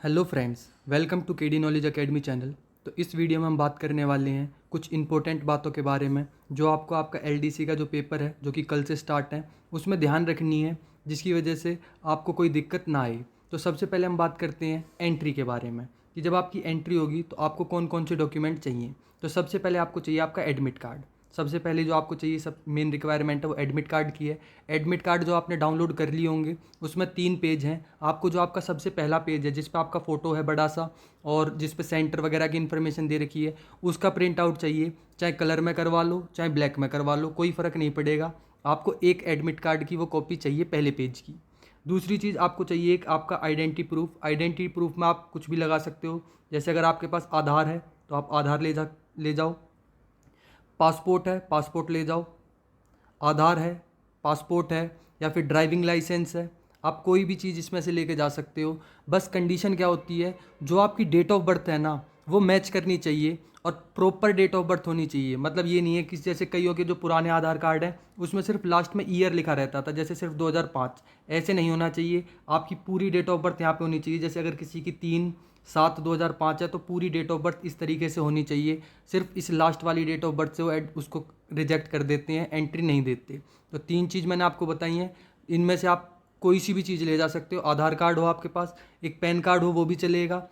Hello friends, welcome to KD knowledge academy channel. तो इस video में हम बात करने वाले हैं कुछ इंपॉर्टेंट बातों के बारे में जो आपको आपका एलडीसी का जो पेपर है जो कि कल से स्टार्ट है उसमें ध्यान रखनी है, जिसकी वजह से आपको कोई दिक्कत ना आए। तो सबसे पहले हम बात करते हैं एंट्री के बारे में कि जब आपकी एंट्री होगी तो आपको कौन कौन से डॉक्यूमेंट चाहिए। तो सबसे पहले आपको चाहिए आपका एडमिट कार्ड। सबसे पहले जो आपको चाहिए सब मेन रिक्वायरमेंट है वो एडमिट कार्ड की है। एडमिट कार्ड जो आपने डाउनलोड कर लिए होंगे उसमें 3 पेज हैं। आपको जो आपका सबसे पहला पेज है जिस पे आपका फ़ोटो है बड़ा सा और जिस पे सेंटर वगैरह की इन्फॉर्मेशन दे रखी है उसका प्रिंट आउट चाहिए। चाहे कलर में करवा लो चाहे ब्लैक में करवा लो, कोई फ़र्क नहीं पड़ेगा। आपको एक एडमिट कार्ड की वो कॉपी चाहिए पहले पेज की। दूसरी चीज़ आपको चाहिए एक आपका आइडेंटिटी प्रूफ। आइडेंटिटी प्रूफ में आप कुछ भी लगा सकते हो, जैसे अगर आपके पास आधार है तो आप आधार ले जाओ। पासपोर्ट है, पासपोर्ट ले जाओ। आधार है, पासपोर्ट है या फिर ड्राइविंग लाइसेंस है, आप कोई भी चीज़ इसमें से लेके जा सकते हो। बस कंडीशन क्या होती है, जो आपकी डेट ऑफ बर्थ है ना वो मैच करनी चाहिए और प्रॉपर डेट ऑफ बर्थ होनी चाहिए। मतलब ये नहीं है कि जैसे कईयों के जो पुराने आधार कार्ड हैं उसमें सिर्फ लास्ट में ईयर लिखा रहता था, जैसे सिर्फ 2005। ऐसे नहीं होना चाहिए, आपकी पूरी डेट ऑफ बर्थ यहाँ पे होनी चाहिए। जैसे अगर किसी की 3/7/2005 है तो पूरी डेट ऑफ बर्थ इस तरीके से होनी चाहिए। सिर्फ इस लास्ट वाली डेट ऑफ बर्थ से वो उसको रिजेक्ट कर देते हैं, एंट्री नहीं देते। तो 3 चीज़ मैंने आपको बताई हैं, इनमें से आप कोई सी भी चीज़ ले जा सकते हो। आधार कार्ड हो आपके पास, एक पैन कार्ड हो वो भी चलेगा,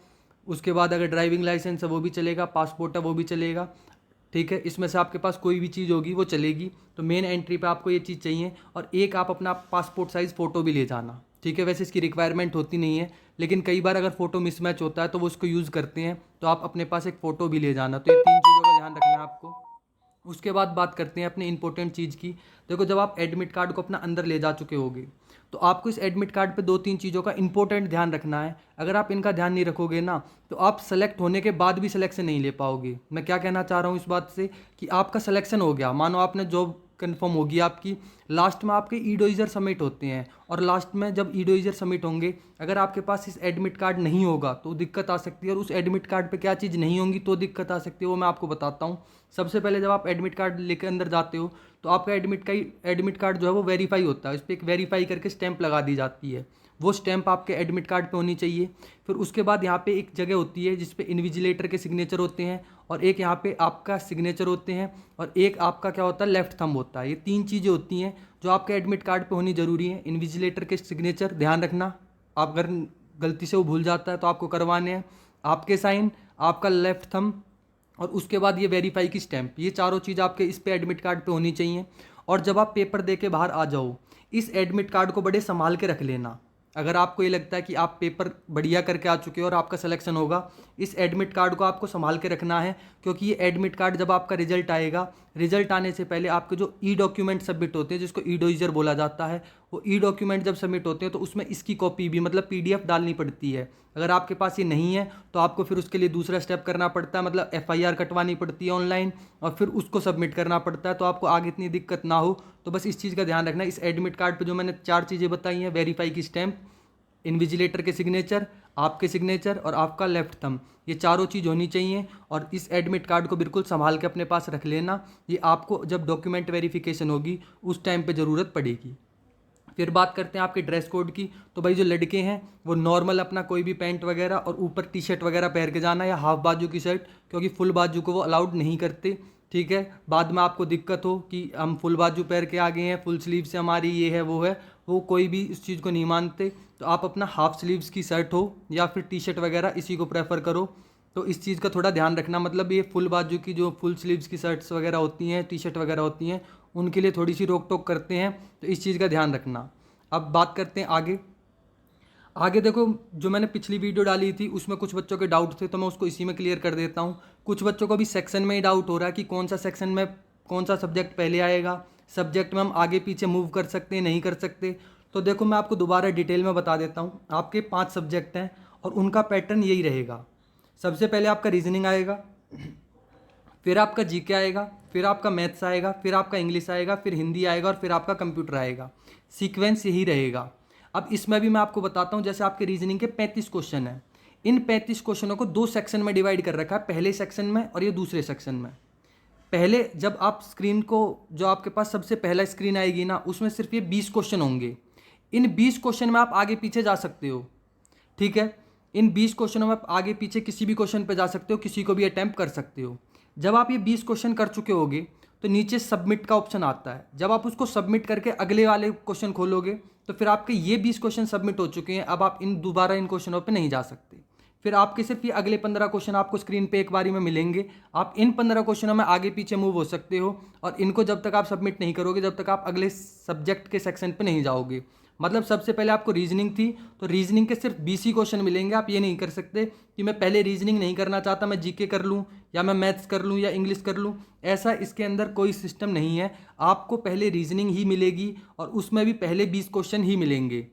उसके बाद अगर ड्राइविंग लाइसेंस है वो भी चलेगा, पासपोर्ट है वो भी चलेगा। ठीक है, इसमें से आपके पास कोई भी चीज़ होगी वो चलेगी। तो मेन एंट्री पे आपको ये चीज़ चाहिए और एक आप अपना पासपोर्ट साइज़ फ़ोटो भी ले जाना। ठीक है, वैसे इसकी रिक्वायरमेंट होती नहीं है लेकिन कई बार अगर फ़ोटो मिसमैच होता है तो वो उसको यूज़ करते हैं, तो आप अपने पास एक फ़ोटो भी ले जाना। तो ये 3 चीज़ों का ध्यान रखना है आपको। उसके बाद बात करते हैं अपने इंपॉर्टेंट चीज़ की। देखो, जब आप एडमिट कार्ड को अपना अंदर ले जा चुके होगे तो आपको इस एडमिट कार्ड पे 2-3 चीज़ों का इंपॉर्टेंट ध्यान रखना है। अगर आप इनका ध्यान नहीं रखोगे ना तो आप सेलेक्ट होने के बाद भी सिलेक्शन नहीं ले पाओगे। मैं क्या कहना चाह रहा हूँ इस बात से कि आपका सिलेक्शन हो गया, मानो आपने जॉब कंफर्म होगी आपकी, लास्ट में आपके ईडोइजर सबमिट होते हैं और लास्ट में जब ईडोइजर सबमिट होंगे अगर आपके पास इस एडमिट कार्ड नहीं होगा तो दिक्कत आ सकती है। और उस एडमिट कार्ड पे क्या चीज़ नहीं होंगी तो दिक्कत आ सकती है, वो मैं आपको बताता हूँ। सबसे पहले जब आप एडमिट कार्ड लेकर अंदर जाते हो तो आपका एडमिट कार्ड जो है वो वेरीफाई होता है, उस पर एक वेरीफाई करके स्टैंप लगा दी जाती है। वो स्टैंप आपके एडमिट कार्ड पे होनी चाहिए। फिर उसके बाद यहाँ पे एक जगह होती है जिस पे इन्विजिलेटर के सिग्नेचर होते हैं और एक यहाँ पे आपका सिग्नेचर होते हैं और एक आपका क्या होता है लेफ्ट थंब होता है। ये 3 चीज़ें होती हैं जो आपके एडमिट कार्ड पे होनी ज़रूरी है। इन्विजिलेटर के सिग्नेचर ध्यान रखना, आप अगर गलती से वो भूल जाता है तो आपको करवाने हैं। आपके साइन, आपका लेफ्ट थंब और उसके बाद ये वेरीफाई की स्टैंप, ये चारों चीज़ आपके इस पे एडमिट कार्ड पे होनी चाहिए। और जब आप पेपर दे के बाहर आ जाओ इस एडमिट कार्ड को बड़े संभाल के रख लेना। अगर आपको ये लगता है कि आप पेपर बढ़िया करके आ चुके हो और आपका सिलेक्शन होगा, इस एडमिट कार्ड को आपको संभाल के रखना है, क्योंकि ये एडमिट कार्ड जब आपका रिजल्ट आएगा, रिजल्ट आने से पहले आपके जो ई डॉक्यूमेंट सबमिट होते हैं जिसको ई डोइजर बोला जाता है, वो ई डॉक्यूमेंट जब सबमिट होते हैं तो उसमें इसकी कॉपी भी मतलब पीडीएफ डालनी पड़ती है। अगर आपके पास ये नहीं है तो आपको फिर उसके लिए दूसरा स्टेप करना पड़ता है, मतलब एफआईआर कटवानी पड़ती है ऑनलाइन और फिर उसको सबमिट करना पड़ता है। तो आपको आगे इतनी दिक्कत ना हो तो बस इस चीज़ का ध्यान रखना। इस एडमिट कार्ड पे जो मैंने 4 चीज़ें बताई हैं, वेरीफाई की स्टैंप, इन्विजिलेटर के सिग्नेचर, आपके सिग्नेचर और आपका लेफ्ट थंब, ये चारों चीज़ होनी चाहिए। और इस एडमिट कार्ड को बिल्कुल संभाल के अपने पास रख लेना, ये आपको जब डॉक्यूमेंट वेरिफिकेशन होगी उस टाइम पे ज़रूरत पड़ेगी। फिर बात करते हैं आपके ड्रेस कोड की। तो भाई जो लड़के हैं वो नॉर्मल अपना कोई भी पैंट वगैरह और ऊपर टी शर्ट वगैरह पहन के जाना या हाफ बाजू की शर्ट, क्योंकि फुल बाजू को वो अलाउड नहीं करते। ठीक है, बाद में आपको दिक्कत हो कि हम फुल बाजू पहन के आ गए हैं, फुल स्लीव से हमारी ये है वो है, वो कोई भी इस चीज़ को नहीं मानते। तो आप अपना हाफ स्लीव्स की शर्ट हो या फिर टी शर्ट वगैरह इसी को प्रेफर करो। तो इस चीज़ का थोड़ा ध्यान रखना, मतलब ये फुल बाजू की जो फुल स्लीव्स की शर्ट्स वगैरह होती हैं, टी शर्ट वगैरह होती हैं, उनके लिए थोड़ी सी रोक टोक करते हैं, तो इस चीज़ का ध्यान रखना। अब बात करते हैं आगे। आगे देखो, जो मैंने पिछली वीडियो डाली थी उसमें कुछ बच्चों के डाउट थे तो मैं उसको इसी में क्लियर कर देता हूँ। कुछ बच्चों को भी सेक्शन में ही डाउट हो रहा है कि कौन सा सेक्शन में कौन सा सब्जेक्ट पहले आएगा, सब्जेक्ट में हम आगे पीछे मूव कर सकते हैं नहीं कर सकते। तो देखो, मैं आपको दोबारा डिटेल में बता देता हूँ। आपके 5 सब्जेक्ट हैं और उनका पैटर्न यही रहेगा। सबसे पहले आपका रीजनिंग आएगा, फिर आपका जीके आएगा, फिर आपका मैथ्स आएगा, फिर आपका इंग्लिश आएगा, फिर हिंदी आएगा और फिर आपका कंप्यूटर आएगा। सीक्वेंस यही रहेगा। अब इसमें भी मैं आपको बताता हूँ, जैसे आपके रीजनिंग के 35 क्वेश्चन हैं, इन 35 क्वेश्चनों को 2 सेक्शन में डिवाइड कर रखा है, पहले सेक्शन में और ये दूसरे सेक्शन में। पहले जब आप स्क्रीन को, जो आपके पास सबसे पहला स्क्रीन आएगी ना, उसमें सिर्फ ये 20 क्वेश्चन होंगे। इन 20 क्वेश्चन में आप आगे पीछे जा सकते हो। ठीक है, इन 20 क्वेश्चनों में आप आगे पीछे किसी भी क्वेश्चन पे जा सकते हो, किसी को भी अटैम्प्ट कर सकते हो। जब आप ये 20 क्वेश्चन कर चुके होगे तो नीचे सबमिट का ऑप्शन आता है। जब आप उसको सबमिट करके अगले वाले क्वेश्चन खोलोगे तो फिर आपके ये 20 क्वेश्चन सबमिट हो चुके हैं। अब आप दोबारा इन क्वेश्चनों पे नहीं जा सकते। फिर आपके सिर्फ ये अगले 15 क्वेश्चन आपको स्क्रीन पे एक बारी में मिलेंगे। आप इन 15 क्वेश्चनों में आगे पीछे मूव हो सकते हो और इनको जब तक आप सबमिट नहीं करोगे, जब तक आप अगले सब्जेक्ट के सेक्शन पे नहीं जाओगे। मतलब सबसे पहले आपको रीजनिंग थी तो रीजनिंग के सिर्फ 20 ही क्वेश्चन मिलेंगे। आप ये नहीं कर सकते कि मैं पहले रीजनिंग नहीं करना चाहता, मैं जीके कर लूँ या मैं मैथ्स कर लूँ या इंग्लिश कर लूँ। ऐसा इसके अंदर कोई सिस्टम नहीं है। आपको पहले रीजनिंग ही मिलेगी और उसमें भी पहले 20 क्वेश्चन ही मिलेंगे।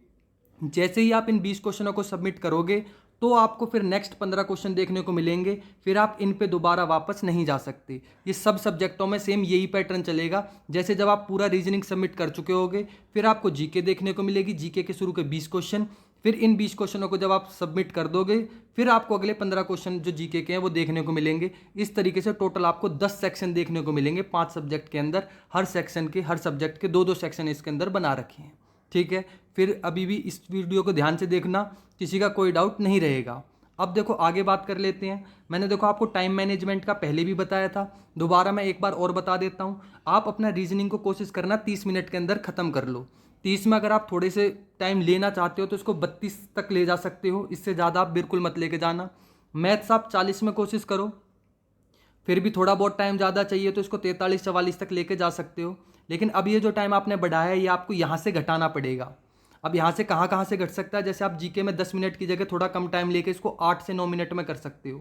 जैसे ही आप इन 20 क्वेश्चनों को सबमिट करोगे तो आपको फिर नेक्स्ट 15 क्वेश्चन देखने को मिलेंगे। फिर आप इन पे दोबारा वापस नहीं जा सकते। ये सब सब्जेक्टों में सेम यही पैटर्न चलेगा। जैसे जब आप पूरा रीजनिंग सबमिट कर चुके होगे फिर आपको जीके देखने को मिलेगी, जीके के शुरू के 20 क्वेश्चन। फिर इन 20 क्वेश्चनों को जब आप सबमिट कर दोगे फिर आपको अगले 15 क्वेश्चन जो जीके के हैं वो देखने को मिलेंगे। इस तरीके से टोटल आपको 10 सेक्शन देखने को मिलेंगे 5 सब्जेक्ट के अंदर। हर सेक्शन के, हर सब्जेक्ट के 2-2 सेक्शन इसके अंदर बना रखे हैं। ठीक है, फिर अभी भी इस वीडियो को ध्यान से देखना, किसी का कोई डाउट नहीं रहेगा। अब देखो आगे बात कर लेते हैं। मैंने देखो आपको टाइम मैनेजमेंट का पहले भी बताया था, दोबारा मैं एक बार और बता देता हूँ। आप अपना रीजनिंग को कोशिश करना 30 मिनट के अंदर ख़त्म कर लो। 30 में अगर आप थोड़े से टाइम लेना चाहते हो तो इसको 32 तक ले जा सकते हो, इससे ज़्यादा आप बिल्कुल मत लेके जाना। मैथ्स आप 40 में कोशिश करो, फिर भी थोड़ा बहुत टाइम ज़्यादा चाहिए तो इसको 43-44 तक लेके जा सकते हो। लेकिन अब ये जो टाइम आपने बढ़ाया है ये आपको यहाँ से घटाना पड़ेगा। अब यहाँ से कहाँ से घट सकता है, जैसे आप जीके में 10 मिनट की जगह थोड़ा कम टाइम लेके इसको 8 से 9 मिनट में कर सकते हो।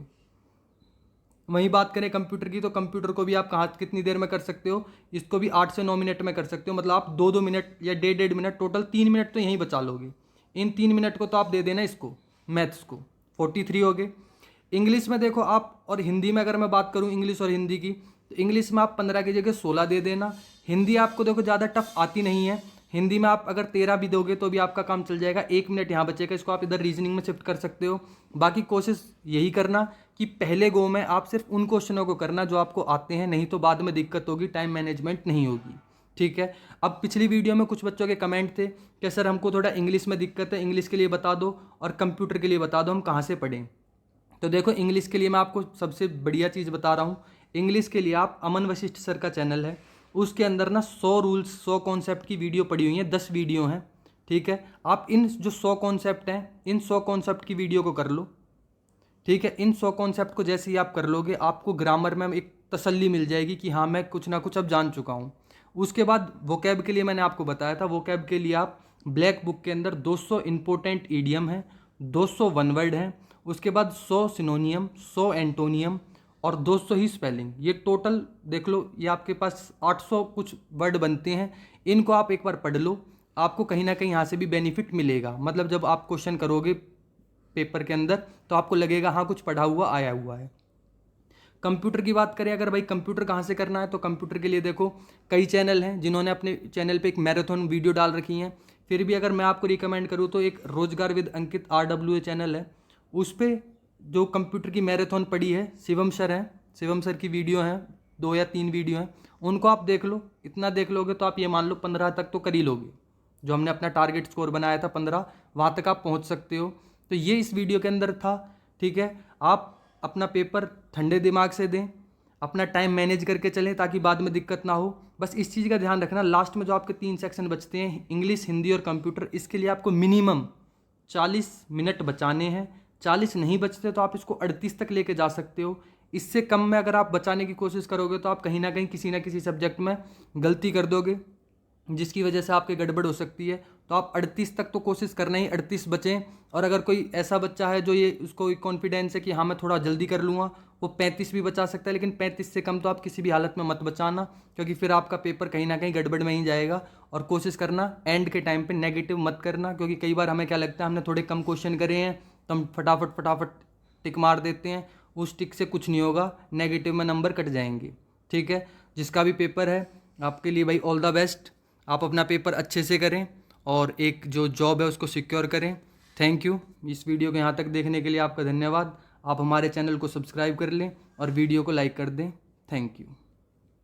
वहीं बात करें कंप्यूटर की तो कंप्यूटर को भी आप कहाँ कितनी देर में कर सकते हो, इसको भी 8 से 9 मिनट में कर सकते हो। मतलब आप 2-2 मिनट या 1.5 मिनट, टोटल 3 मिनट तो यहीं बचा लोगे। इन 3 मिनट को तो आप दे देना इसको, मैथ्स को। 43 हो गए। इंग्लिश में देखो आप, और हिंदी में अगर मैं बात करूँ इंग्लिश और हिंदी की, तो इंग्लिश में आप 15 की जगह 16 दे देना। हिंदी आपको देखो ज़्यादा टफ आती नहीं है, हिंदी में आप अगर 13 भी दोगे तो भी आपका काम चल जाएगा। 1 मिनट यहाँ बचेगा, इसको आप इधर रीजनिंग में शिफ्ट कर सकते हो। बाकी कोशिश यही करना कि पहले गो में आप सिर्फ उन क्वेश्चनों को करना जो आपको आते हैं, नहीं तो बाद में दिक्कत होगी, टाइम मैनेजमेंट नहीं होगी। ठीक है। अब पिछली वीडियो में कुछ बच्चों के कमेंट थे कि सर हमको थोड़ा इंग्लिश में दिक्कत है, इंग्लिश के लिए बता दो और कंप्यूटर के लिए बता दो हम कहाँ से पढ़ें। तो देखो इंग्लिश के लिए मैं आपको सबसे बढ़िया चीज़ बता रहा हूँ। इंग्लिश के लिए आप अमन वशिष्ठ सर का चैनल है, उसके अंदर ना 100 रूल्स 100 कॉन्सेप्ट की वीडियो पड़ी हुई हैं, 10 वीडियो हैं। ठीक है, आप इन जो 100 कॉन्सेप्ट हैं, इन 100 कॉन्सेप्ट की वीडियो को कर लो। ठीक है, इन 100 कॉन्सेप्ट को जैसे ही आप कर लोगे आपको ग्रामर में एक तसल्ली मिल जाएगी कि हाँ मैं कुछ ना कुछ अब जान चुका हूँ। उसके बाद वोकैब के लिए मैंने आपको बताया था, वोकैब के लिए आप ब्लैक बुक के अंदर 200 इंपॉर्टेंट ईडियम हैं, 200 वन वर्ड हैं, उसके बाद 100 सिनोनियम, 100 एंटोनियम और 200 ही स्पेलिंग। ये टोटल देख लो, ये आपके पास 800 कुछ वर्ड बनते हैं। इनको आप एक बार पढ़ लो, आपको कहीं ना कहीं यहाँ से भी बेनिफिट मिलेगा। मतलब जब आप क्वेश्चन करोगे पेपर के अंदर तो आपको लगेगा हाँ कुछ पढ़ा हुआ आया हुआ है। कंप्यूटर की बात करें अगर भाई कंप्यूटर कहाँ से करना है, तो कंप्यूटर के लिए देखो कई चैनल हैं जिन्होंने अपने चैनल पे एक मैराथन वीडियो डाल रखी हैं। फिर भी अगर मैं आपको रिकमेंड करूँ तो एक रोजगार विद अंकित RWA चैनल है, उस पर जो कंप्यूटर की मैराथन पड़ी है शिवम सर हैं, शिवम सर की वीडियो हैं, 2 या 3 वीडियो हैं, उनको आप देख लो। इतना देख लोगे तो आप ये मान लो 15 तक तो कर ही लोगे। जो हमने अपना टारगेट स्कोर बनाया था 15, वहाँ तक आप पहुँच सकते हो। तो ये इस वीडियो के अंदर था। ठीक है, आप अपना पेपर ठंडे दिमाग से दें, अपना टाइम मैनेज करके चलें ताकि बाद में दिक्कत ना हो। बस इस चीज़ का ध्यान रखना, लास्ट में जो आपके 3 सेक्शन बचते हैं इंग्लिश, हिंदी और कंप्यूटर, इसके लिए आपको मिनिमम 40 मिनट बचाने हैं। 40 नहीं बचते तो आप इसको 38 तक लेके जा सकते हो। इससे कम में अगर आप बचाने की कोशिश करोगे तो आप कहीं ना कहीं किसी ना किसी सब्जेक्ट में गलती कर दोगे, जिसकी वजह से आपके गड़बड़ हो सकती है। तो आप 38 तक तो कोशिश करना ही, 38 बचें। और अगर कोई ऐसा बच्चा है जो ये उसको कॉन्फिडेंस है कि हाँ मैं थोड़ा जल्दी कर लूँगा, वो 35 भी बचा सकता है। लेकिन 35 से कम तो आप किसी भी हालत में मत बचाना, क्योंकि फिर आपका पेपर कहीं ना कहीं गड़बड़ में ही जाएगा। और कोशिश करना एंड के टाइम पे नेगेटिव मत करना, क्योंकि कई बार हमें क्या लगता है हमने थोड़े कम क्वेश्चन करे हैं तो हम फटाफट टिक मार देते हैं। उस टिक से कुछ नहीं होगा, नेगेटिव में नंबर कट जाएंगे। ठीक है, जिसका भी पेपर है आपके लिए भाई ऑल द बेस्ट। आप अपना पेपर अच्छे से करें और एक जो जॉब है उसको सिक्योर करें। Thank you. इस वीडियो को यहाँ तक देखने के लिए आपका धन्यवाद। आप हमारे चैनल को सब्सक्राइब कर लें और वीडियो को लाइक कर दें। Thank you.